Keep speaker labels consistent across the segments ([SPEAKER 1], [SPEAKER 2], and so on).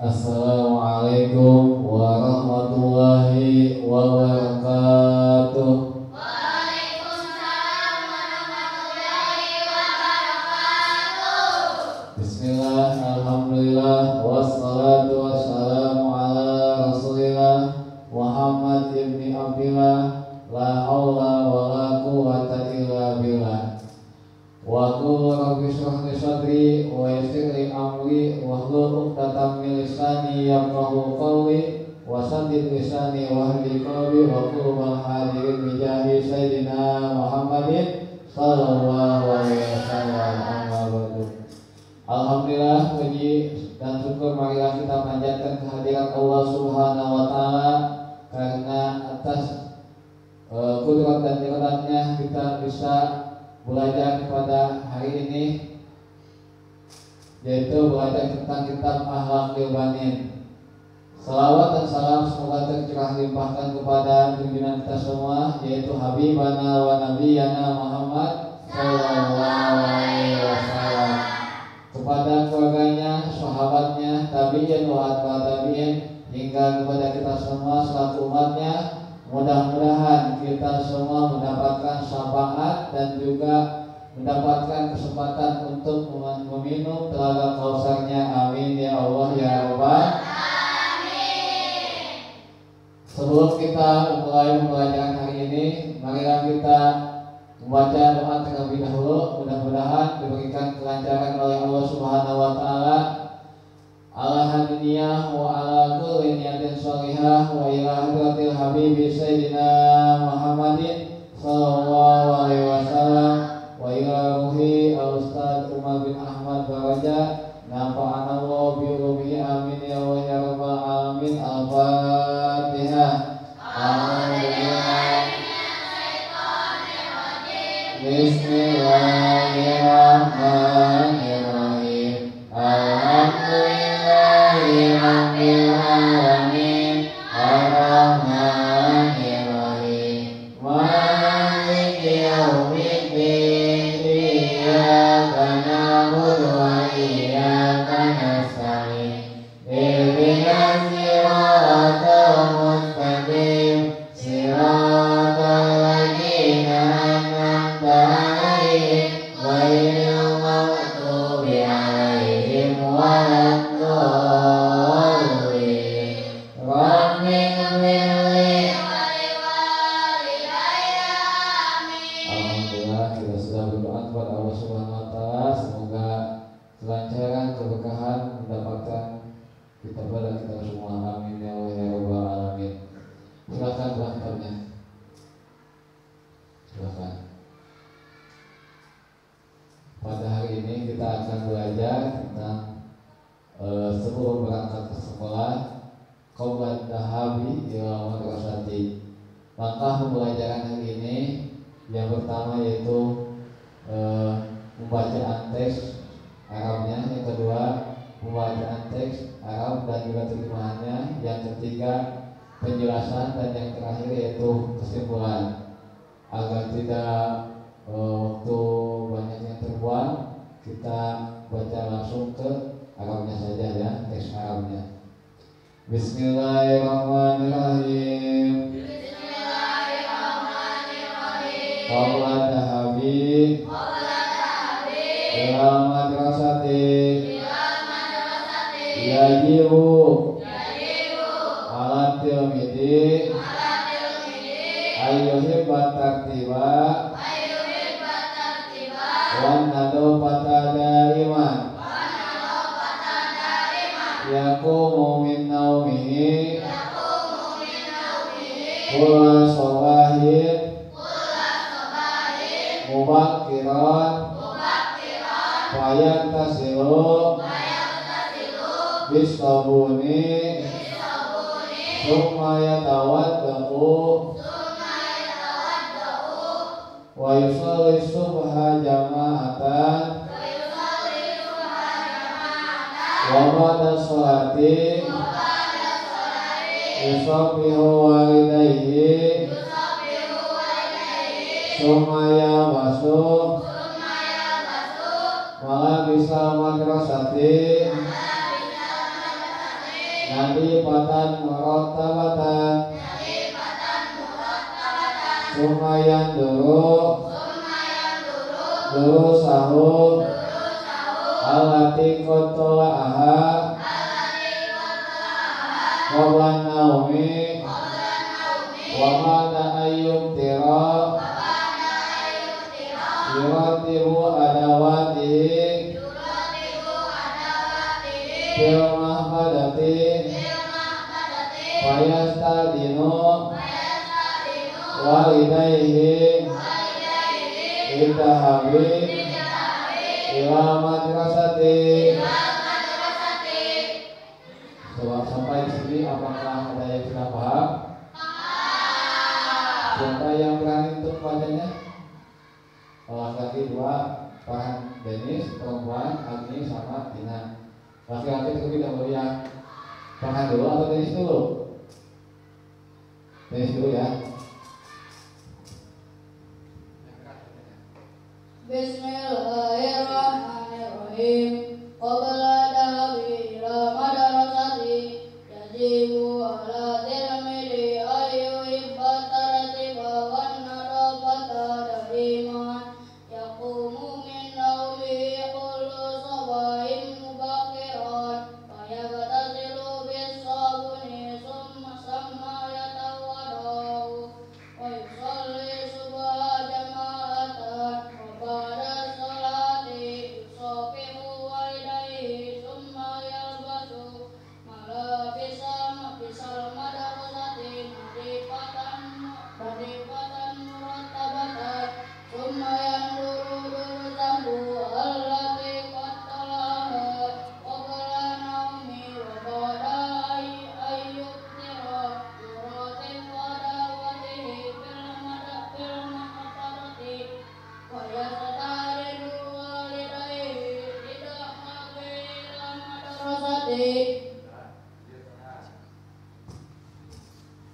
[SPEAKER 1] Assalamualaikum warahmatullahi wabarakatuh.
[SPEAKER 2] Waalaikumsalam warahmatullahi wabarakatuh.
[SPEAKER 1] Bismillah, alhamdulillah, wassalatu wassalamu ala rasulillah Muhammad ibni Abdillah, la hawla wa la quwwata illa billah. Wa qul rabbi shrah li sadri wa yassir li amri wahlul 'uqdatam min lisani yafqahu qawli wa saddid lisani wahdi qalbi wa qul wal hadirin bi jahi sayyidina Muhammadin sallallahu alaihi wasallam. Amma ba'du. Alhamdulillah, puji dan syukur marilah kita panjatkan kehadiran Allah Subhanahu wa taala karena atas kudrat dan nikmatnya kita bisa belajar pada hari ini, yaitu belajar tentang kitab Akhlaqul Banin. Salawat dan salam semoga tercurah limpahkan kepada junjungan kita semua, yaitu Habibana wa Nabiyana Muhammad sallallahu alaihi wasallam, kepada keluarganya, sahabatnya, tabi'in wa atba' tabi'in, hingga kepada kita semua selaku umatnya. Mudah-mudahan kita semua mendapatkan syafaat dan juga mendapatkan kesempatan untuk meminum telaga kausarnya. Amin ya Allah ya Rabbal alamin. Sebelum kita mulai pembelajaran hari ini, marilah kita membaca doa terlebih dahulu. Mudah-mudahan diberikan kelancaran oleh Allah Subhanahu wa taala. Ala hadiniyah wa ala kulli niyatin sholihah wa ila hadratil habibi sayyidina Muhammadin sallallahu alaihi wasallam wa ila ruhi al-ustaz Umar bin Ahmad Baraja nafa'ana Allah bi ulumihi amin ya Allah ya rabbal alamin. Al-Fatihah. Bismillahirrahmanirrahim. Alhamdulillahirabbil alamin. Ar-Rahmanirrahim. Maliki yaumiddin. Iyyaka na'budu wa iyyaka nasta'in. Ihdinas siratal mustaqim. Siratal ladzina an'amta 'alaihim ghairil maghdubi 'alaihim waladdallin. Alhamdulillah, kita sudah berdoa kepada Allah Subhanahu wa taala, semoga kelancaran, keberkahan mendapatkan kita pada kita semua. Amin ya Allah ya rabbal alamin. Silakan daftarnya. Silakan. Pada hari ini kita akan belajar tentang sebelum berangkat ke sekolah, qabla dhahabi ila madrasati. Langkah pembelajaran hari ini yang pertama yaitu pembacaan teks Arabnya, yang kedua pembacaan teks Arab dan juga terjemahannya, yang ketiga penjelasan, dan yang terakhir yaitu kesimpulan. Agar tidak waktu banyak yang terbuang, kita baca langsung ke Arabnya saja ya, teks Arabnya. Bismillahirrahmanirrahim. Qabla dhahabi ila madrasati yajibu ala tilmidi ayyuhibba tartiba wan nadofata daiman yaqumu min naumihi kulla sabahin mubakkiran fayantasilu bisabuni summa yatawaddau wa yusalli subha jama'atan wa ba'da sholati yusabbihu walidayhi summa yabasu malabisa madrasati nadifatan murattabatan summa yanduru durusahu allati qatola'aha qabla naumi wa ba'da ayyubtira yuratibu adawatihi fil mahbadati fayastadinu walidayhi idhahabi ila madrasati. Sampai di sini apakah ada yang sudah paham? Siapa yang berani untuk bacanya? Laki-laki 2 paham, Denis, perempuan Agni sama Tina. Laki-laki terlebih dahulu yang paham dulu atau Denis dulu? Denis dulu ya.
[SPEAKER 3] Bismillahirrahmanirrahim. Qabla dhahabi ila madrasati yajibu ala tilmidi ayyuhibba tartiba wan nadafata daiman yaqumu min nawmihi kullu sabahin mubakkiran fayaghtasilu bis-sabuni summa yatawaddau wa yusalli subha jama'atan wa ba'da sholati yusafihu walidayhi summa yalbasu malabisal madrasati nadifatan murattabatan summa yanduru durusahu allati qattalaha qabla naumi wa ba'da ayyubtira yuratibu adawatihi fil mahbadati wa yasta'ridu walidayhi idhahabi ila madrasati.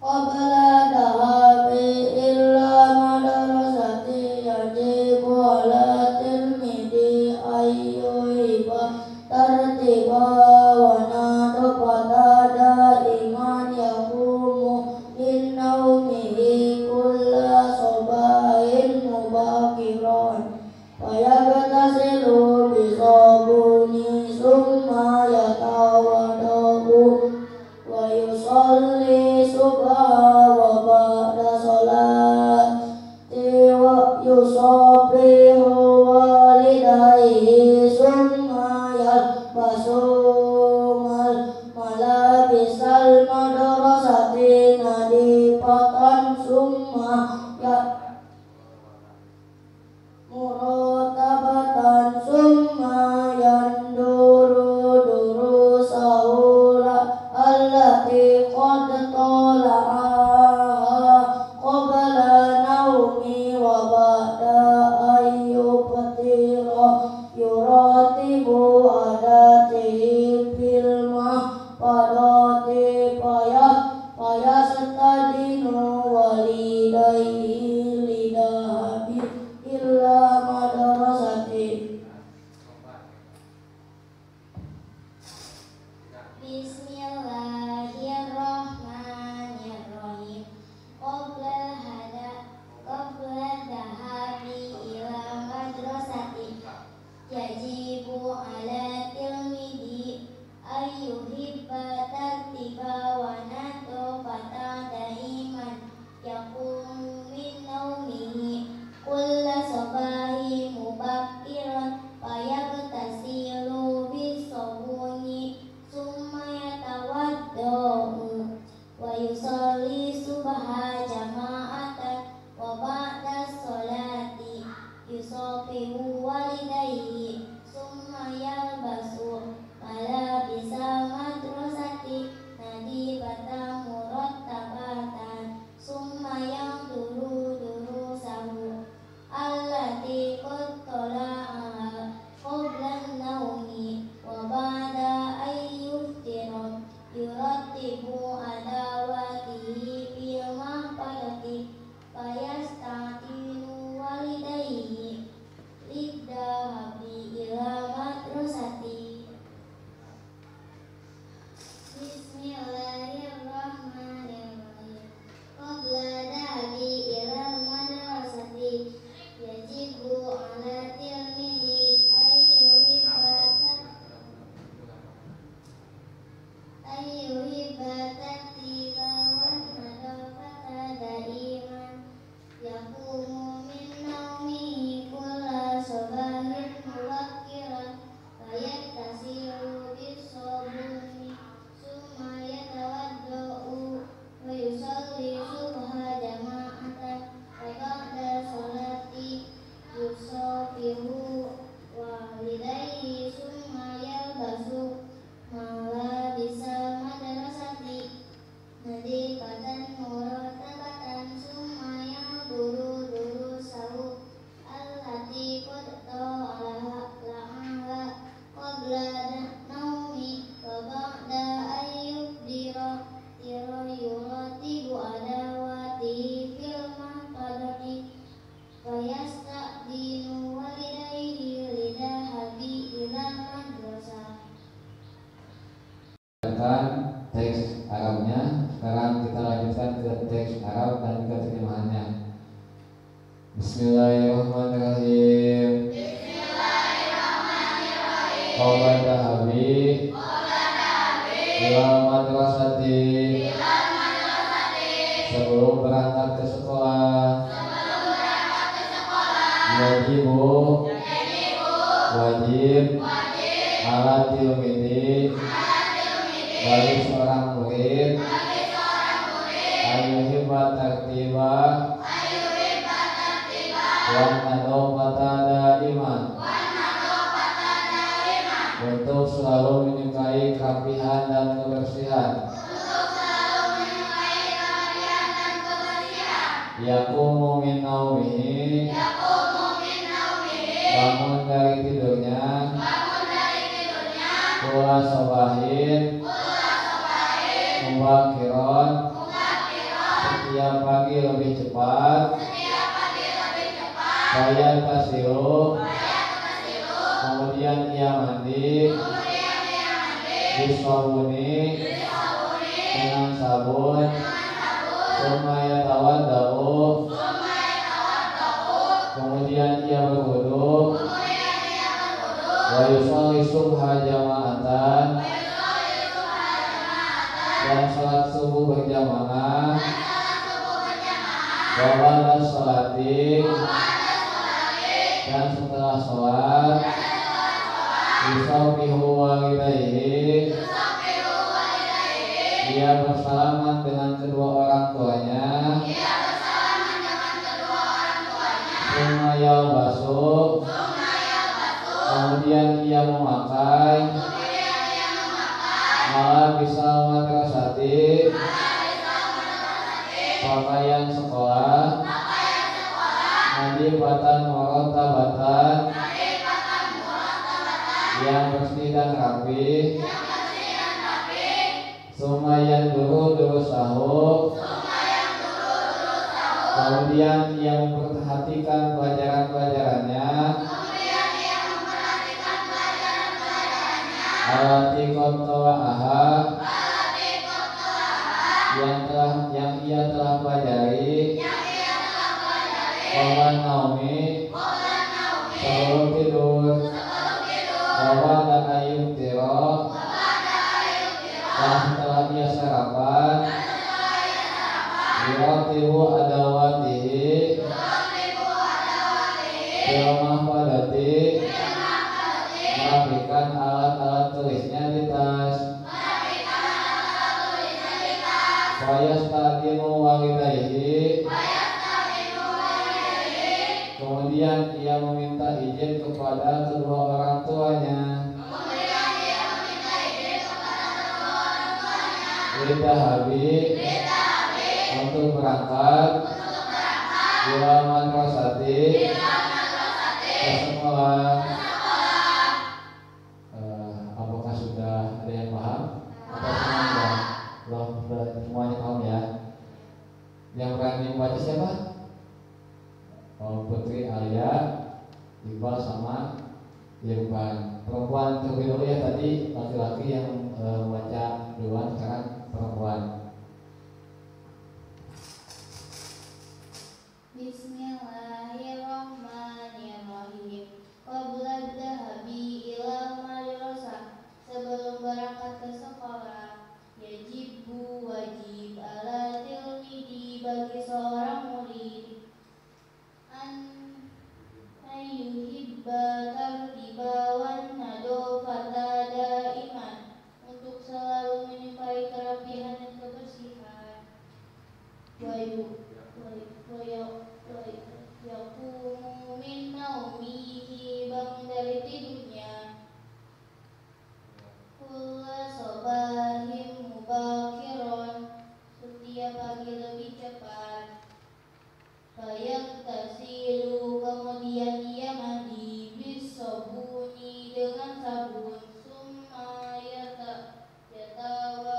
[SPEAKER 3] Qabla dhahabi ila madrasati yajibu ala tilmidi ayyuhibba tartiba wa nadafata daiman yaqumu min naumihi kulla sabahin mubakkiran fayaghtasilu bisabuni summa yatawaddau wa yusalli subha wa ba'da sholati wa yusabbihu walidayhi summa yalbasu malabisal madrasati nadifatan summa murattabatan summa yanduru durusahu allati qad tala'aha qabla naumi wa ba'da ayyubtira yuratibu adatihi fil mahbadati fayastadinu walidayhi lidhahabi illa madrasati.
[SPEAKER 2] Bismillahirrahmanirrahim. Qabla dhahabi ila madrasati yajibu ala tilmidi ayyuhibba tartiba wa nadofata daiman yaqumu min naumihi kulla sabahi mubakkiran fayagtasilu bisabuni summa yatawaddau wa yusalli subha jama'atan wa ba'da sholati yusafihu walidayhi summa yalbasu malabisa madrasati nadibatan murattabatan summa yanduru durusahu allati qad tala'aha qabla an-nawmi wa ba'da ayyuftira yurattibu adawatihi fil mahfadati fayasta'dinu walidayhi lidhahabi ila madrasati. Bismillahirrahmanirrahim. Qabla dhahabi ila madrasati yajibu ala tilmidi ayyuhibata tiba wa nadafata daiman yaqumu min naumihi kulla sabahin mubakkiran fayaktasilu bisabuni summa yatawaddau wa yusalli subha jama'atan wa ba'da sholati yusafihu walidayhi summa yalbasu malabisa madrasati nadifatan murattabatan summa yanduru durusahu allati qad tala'aha qabla naumi wa ba'da ayyubdira yuratibu adawatihi fil mahfadati fayasta'dinu walidayhi lidahabi ila madrasah.
[SPEAKER 1] Teks Arabnya. Sekarang kita lanjutkan ke teks Arab dan ke terjemahannya. Bismillahirrahmanirrahim. Qala dhahabi ila madrasati. Sebelum berangkat ke sekolah. Yajibu wajib ala tilmidi bagi seorang murid ayyuhibba tartiba wa nadofata daiman untuk selalu menyukai kerapihan dan kebersihan. Yaqumu min naumihi bangun dari tidurnya kulla sabahin mubakiron setiap pagi lebih cepat bayat tasilu kemudian ia mandi bisabuni dengan sabun sumaya tawaddau kemudian ia berwudu wa yusalli subha jama'atan dan salat subuh berjamaah wa ba'da sholati dan setelah sholat yusabihu walidayhi ia bersalaman dengan kedua orang tuanya summa yalbasu kemudian ia memakai malabisa madrasati pakaian sekolah nadifatan murattabatan yang bersih dan rapi sumayan dulu durusahu kemudian ia memperhatikan pelajaran-pelajarannya alati qata'aha yang ia telah pelajari qabla naumi sebelum tidur wa ba'da ayyuftira Dan setelah ia sarapan, yuratibu adawatihi bil mahfadati, merapikan alat-alat tulisnya di tas. Fayastadimu walidayhi, kemudian ia meminta izin kepada kedua orang tuanya. Lidahabi, untuk berangkat ila madrasati, ke sekolah. Apakah sudah ada yang paham? Atau semuanya? Belum semuanya paham ya? Yang berani membaca siapa? Putri, Alia, Iqbal sama Irfan. Perempuan terlebih dahulu ya, tadi laki-laki yang membaca duluan, sekarang perempuan.
[SPEAKER 2] Bismillahirrahmanirrahim. Qabla dhahabi ila madrasah, sebelum berangkat ke sekolah. Yajibu, wajib, ala tilmidi, bagi seorang murid, ayyuhibba tartiba wan nadofata daiman, untuk selalu menyukai kerapihan dan kebersihan. Yaqumu min naumihi, bangun dari tidurnya. Kulla sobahin mubakiron, setiap pagi lebih cepat. Fayaghtasilu, kemudian ia mandi, bisobuni, dengan sabun. Summa yatawado'u,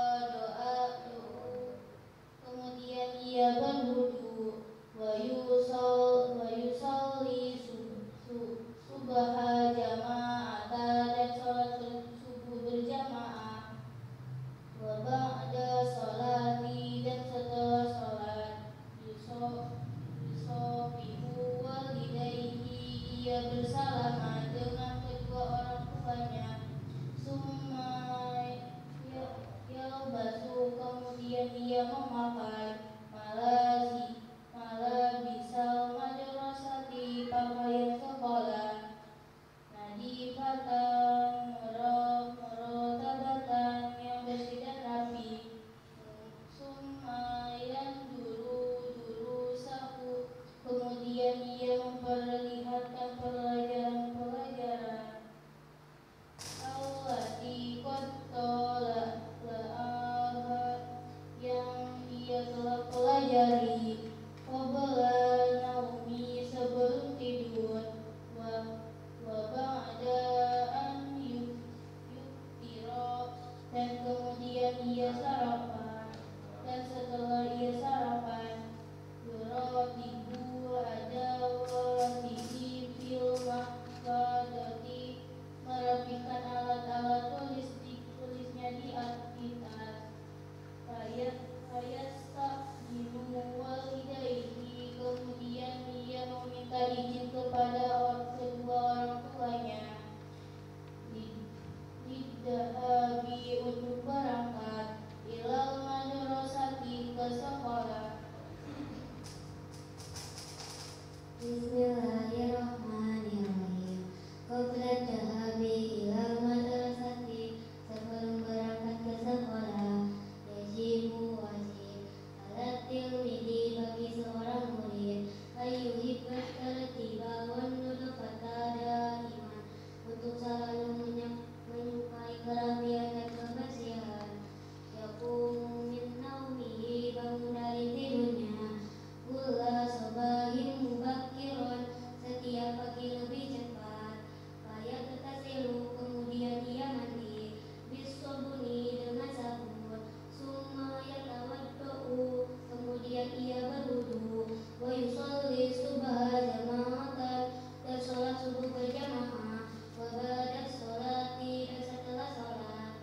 [SPEAKER 2] kemudian ia berwudu. Wa yusalli subha jama'ata, dan sholat subuh berjamaah. Wa ba'da sholati, dan setelah sholat. Yusofihu walidayhi, ia bersalaman dengan kedua orang tuanya. Summa yalbasu, kemudian ia memakai malabisal madrasati, pakaian sekolah. Nadifatan, murotabatan, yang bersih dan rapi. Summa yanzuru sahu, kemudian ia memperlihatkan pelajaran-pelajaran. Allati qad tala'aha, yang ia telah pelajari. Qabla naumi, sebelum tidur. Wa ba'da an yuftira, dan kemudian ia sarapan. Dan setelah ia sarapan. Yuratibu adawatihi fil mahfadati, merapikan alat-alat tulisnya di tas. Fayasta'dinu walidayhi, kemudian ia meminta izin kepada kedua orang tuanya. Lidhahabi, untuk berangkat. Ilal madrasati, ke sekolah. Bismillahirrahmanirrahim. Qabla dhahabi ilal madrasati, sebelum berangkat ke sekolah. Yajibu, wajib, ala tilmidi, bagi seorang murid, ayyuhibba tartiba wan nadofata daiman, untuk selalu menyukai kerapian dan kebersihan. Yaqumu min naumihi, bangun dari tidurnya. Kulla sobahin mubakiron, setiap pagi lebih cepat. Fayaghtasilu, kemudian ia mandi, bisobuni, dengan sabun. Summa yatawadda'u, kemudian ia berwudu. Wa yusalli subha jama'atan, dan sholat subuh berjamaah. Wa ba'da sholati, dan setelah sholat.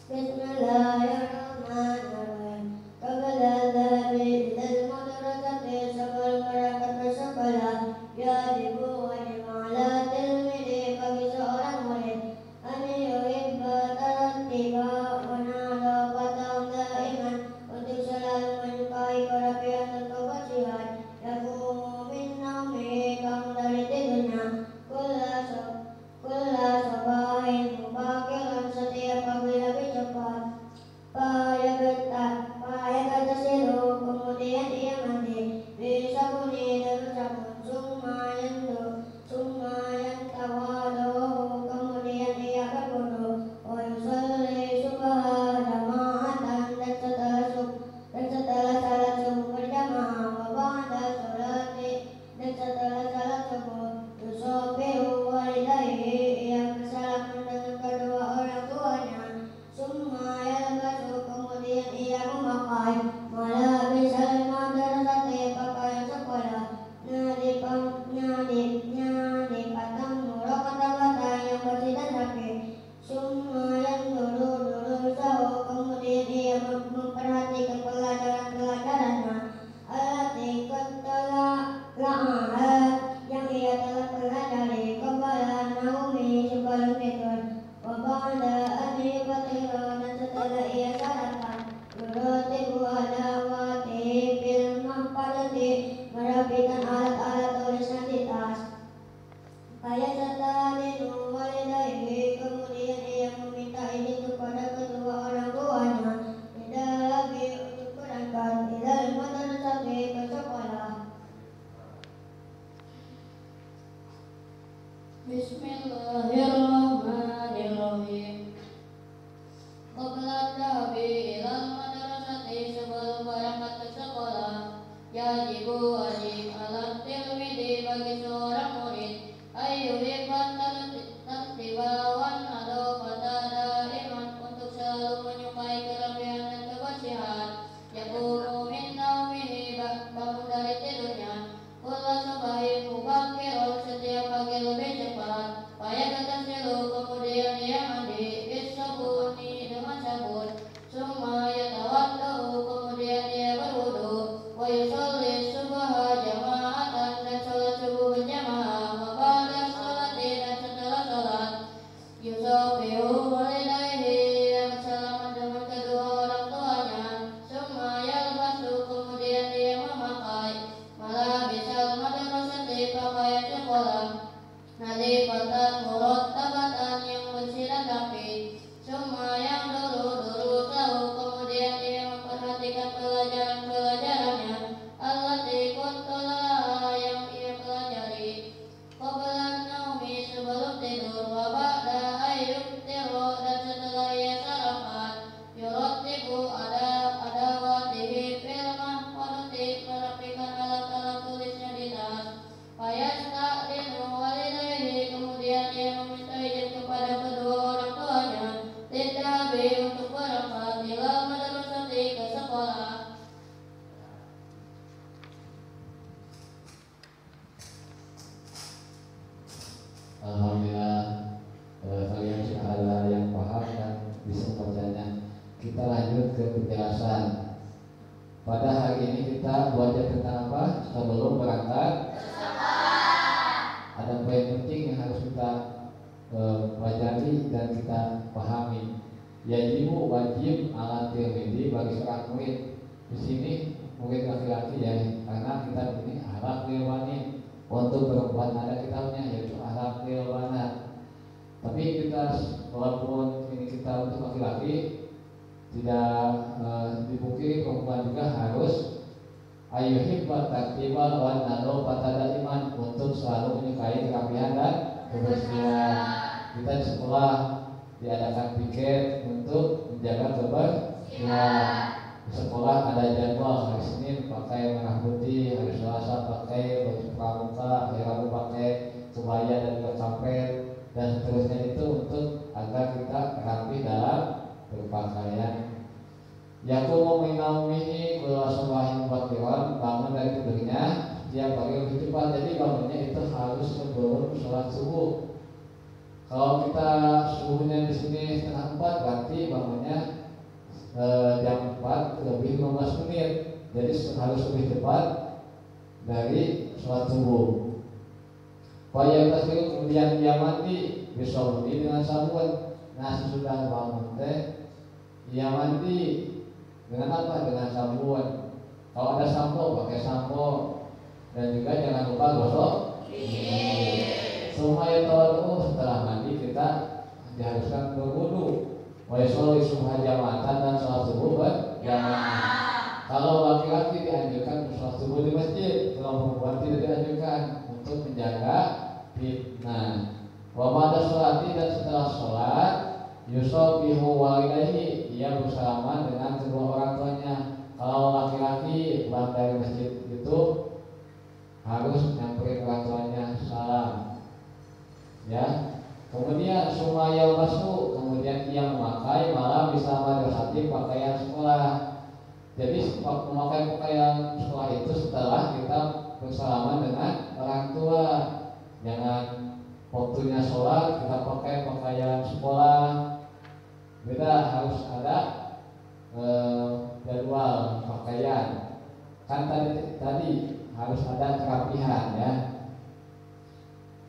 [SPEAKER 2] Bismillahirrahmanirrahim. Qabla al-dhahabi ilal madrasati sebelum berangkat ke sekolah, yajibu wajib ala tilmidi bagi seorang murid an yuhibba tarattiba wa nadafatan daiman, untuk selalu menyukai kerapian dan kebersihan. Yaqumu min naumihi, bangun dari tidurnya, kulla sabahin mubakiran, setiap pagi lebih cepat. Fayaghtasilu, kemudian ia mandi, bisabuni dengan sabun, summa yantawadu, kemudian ia berwudu, wa yusalli subha jama'atan, dan setelah salat subuh berjamaah, wa ba'da sholati, dan setelah salat subuh, yusafihu walidayhi, ia bersalaman dengan kedua orang tuanya, summa yalbasu, kemudian ia memakai malabisal madrasati, pakaian sekolah, nadifatan murakatan, yang bersih dan rapi, summa yanzuru durusahu, kemudian ia memperhatikan pelajaran-pelajarannya, allati qad tala'aha, yang ia telah pelajari, qabla naumi, sebelum tidur, wa ba'da an yubatira, dan setelah ia sarapan, yuratibu adawatihi fil mahfadati, merapikan alat-alat tulisnya di tas, fayasta'dinu walidayhi, kemudian ia meminta izin kepada kedua orang tuanya, lidhahabi, untuk berangkat, ilal madrasati, ke sekolah. Bismillahirrahmanirrahim. Qabla dhahabi ilal madrasati, sebelum berangkat ke sekolah, yajibu wajib ala tilmidi bagi seorang murid ayyuhibban tartiba wan nadafata daiman, untuk selalu menyukai kerapian dan kebersihan. Yaqumu min naumihi, bangun dari tidurnya, kulla sabahin mubakiran, setiap pagi lebih cepat. Fayaghtasilu, kemudian ia mandi, bisabuni, dengan sabun, summa yatawaddau, kemudian ia berwudu, wa yusalli subha jama'atan, dan salat subuh berjamaah, wa ba'da sholati, dan setelah salat, yusafihu walidayhi, yang bersalaman dengan kedua orang tuanya, summa yalbasu, kemudian ia memakai malabisal madrasati, pakaian sekolah, nadifatan murattabatan, yang bersih dan rapi, summa yanzuru durusahu, kemudian ia memperhatikan pelajaran-pelajarannya, allati qad tala'aha, yang ia pelajari, qabla naumi, sebelum tidur, wa ba'da ayyubtira, dan setelah ia sarapan, yurattibu adawatihi fil mahfadati, merapikan alat-alat tulisnya di tas, fayasta'dinu walidayhi, kemudian ia meminta izin kepada kedua orang tuanya, lidhahabi, untuk berangkat, ilal madrasati, ke sekolah.
[SPEAKER 1] Alhamdulillah, kalian sudah ada yang paham dan bisa membacanya. Kita lanjut ke penjelasan. Pada hari ini kita belajar tentang apa? Sebelum berangkat, ada poin penting yang harus kita pelajari dan kita pahami. Yajibu, wajib ala tilmidi, bagi seorang murid. Di sini murid laki-laki ya, karena kita ini ahlak lilwani. Untuk perempuan ada kitabnya, yaitu ahlak lilwana. Tapi kita walaupun ini kita untuk laki-laki, tidak dipungkiri perempuan juga harus ayyuhibbat tartiba wan nadafata daiman, untuk selalu menyukai kerapian dan kebersihan. Kita di sekolah diadakan piket untuk menjaga kebersihan. Di sekolah ada jadwal, hari Senin pakai merah putih, hari Selasa pakai baju pramuka, hari Rabu pakai kebaya dan juga kampret, dan seterusnya, itu untuk agar kita rapi dalam berpakaian. Yaqumu min naumihi kulla sabahin mubakiran, bangun dari tidurnya setiap pagi lebih cepat. Jadi bangunnya itu harus sebelum sholat subuh. Kalau kita subuhnya di sini 3:30, berarti bangunnya masjid. Jadi harus lebih cepat dari sholat subuh. Paya tasbih kemudian ia mandi bisa dengan sabun. Nah sesudah bangun teh ia mandi dengan apa? Dengan sabun. Kalau ada sampo pakai sampo dan juga jangan lupa gosok gigi. Supaya tahu setelah mandi kita diharuskan berwudu. Wa yusolli subha jama'atan dan sholat subuh berjamaah. Kalau laki-laki dianjurkan sholat subuh di masjid, kalau perempuan tidak dianjurkan untuk menjaga fitnah. Wa ba'da sholati dan setelah sholat yusobbihu walidayhi, ia bersalaman dengan kedua orang tuanya. Kalau laki-laki pulang dari masjid itu harus nyamperin orang tuanya salam, ya. Kemudian sumayal basu, kemudian ia memakai malam bisa madrasati pakaian sekolah. Jadi memakai pakaian sekolah itu setelah kita bersalaman dengan orang tua. Jangan waktunya sholat kita pakai pakaian sekolah. Beda, harus ada jadwal pakaian. Kan tadi harus ada kerapihan, ya.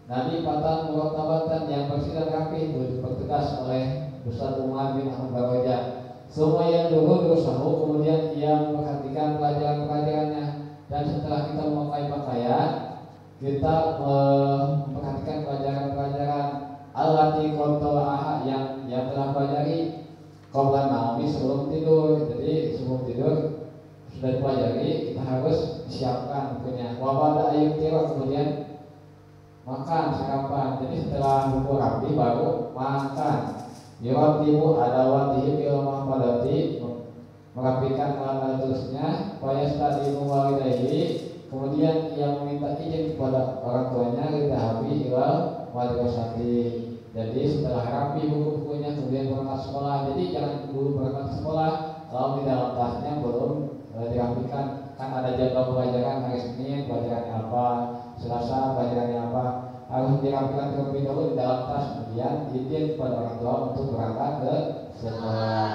[SPEAKER 1] Nabi patang murotabatan yang bersih dan rapi dipertegas oleh Ustaz Umar bin Ahmad Baroja. Semua yang dulu berusaha kemudian ia memperhatikan pelajaran-pelajarannya, dan setelah kita memakai pakaian kita memperhatikan pelajaran-pelajaran alati kontrolaha yang telah pelajari qabla naumi sebelum tidur. Jadi sebelum tidur sudah dipelajari, kita harus siapkan bukunya. Wabada ayat tiro, kemudian makan sarapan. Jadi setelah buku rapi baru makan. Yuratibu adawatihi bil mahfadati, merapikan alat tulisnya. Fayastadimu walidayhi, kemudian ia meminta izin kepada orang tuanya lidhahabi ilal madrasati. Jadi setelah rapi buku-bukunya kemudian berangkat sekolah. Jadi jangan dulu berangkat sekolah kalau di dalam tasnya belum dirapikan. Kan ada jadwal pelajaran hari Senin pelajarannya apa, Selasa pelajarannya apa, harus dirapikan terlebih dahulu di dalam tas, kemudian izin kepada orang tua untuk berangkat ke sekolah.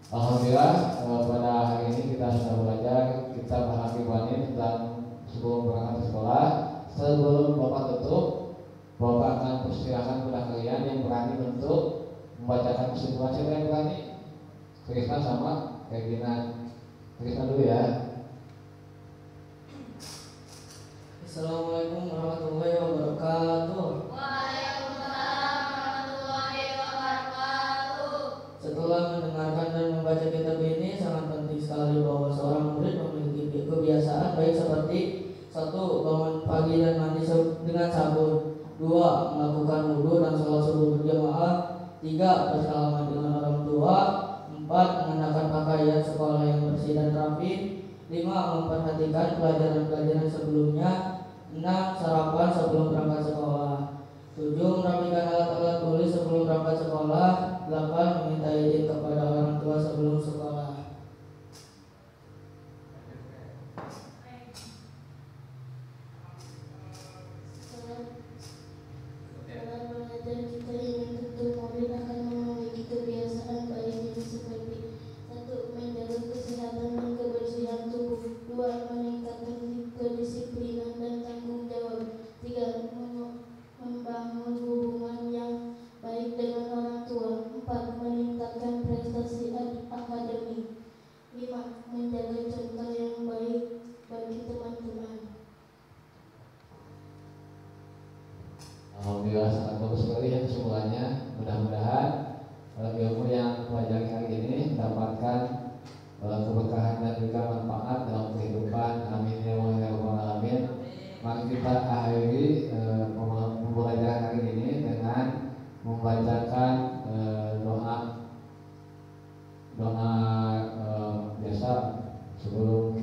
[SPEAKER 1] Alhamdulillah pada hari ini kita sudah belajar kitab Al-Haqiqani tentang sebelum berangkat ke sekolah. Sebelum Bapak tutup, Bapak akan persilahkan kepada kalian yang berani untuk membacakan kesimpulan. Siapa yang berani? Krisna sama Regina. Krisna dulu ya.
[SPEAKER 3] Assalamualaikum warahmatullahi wabarakatuh.
[SPEAKER 2] Waalaikumsalam warahmatullahi wabarakatuh.
[SPEAKER 3] Setelah mendengarkan dan membaca kitab ini, sangat penting sekali bahwa seorang murid memiliki kebiasaan baik seperti 1. Bangun pagi dan mandi dengan sabun. 2. Melakukan wudu dan sholat subuh berjamaah. 3. Bersalaman dengan orang tua. 4. Mengenakan pakaian sekolah yang bersih dan rapi. 5. Memperhatikan pelajaran-pelajaran sebelumnya. 6. Sarapan sebelum berangkat sekolah. 7. Merapikan alat-alat tulis sebelum berangkat sekolah. 8. Meminta izin kepada orang tua sebelum sekolah.
[SPEAKER 4] Dalam belajar kita ini tentu murid akan memiliki kebiasaan baik ini seperti 1. Menjaga kesehatan dan kebersihan tubuh. 2. Meningkatkan kedisiplinan dan tanggung jawab. 3. Membangun hubungan yang baik dengan orang tua. 4. Meningkatkan prestasi akademik. 5. Menjaga contoh yang baik bagi teman-teman.
[SPEAKER 1] Alhamdulillah sangat bagus sekali ya kesimpulannya. Mudah-mudahan ilmu yang pelajari hari ini mendapatkan keberkahan dan juga manfaat dalam kehidupan. Amin ya rabbal alamin. Mari kita akhiri pembelajaran hari ini dengan membacakan doa biasa sebelum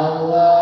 [SPEAKER 1] Allah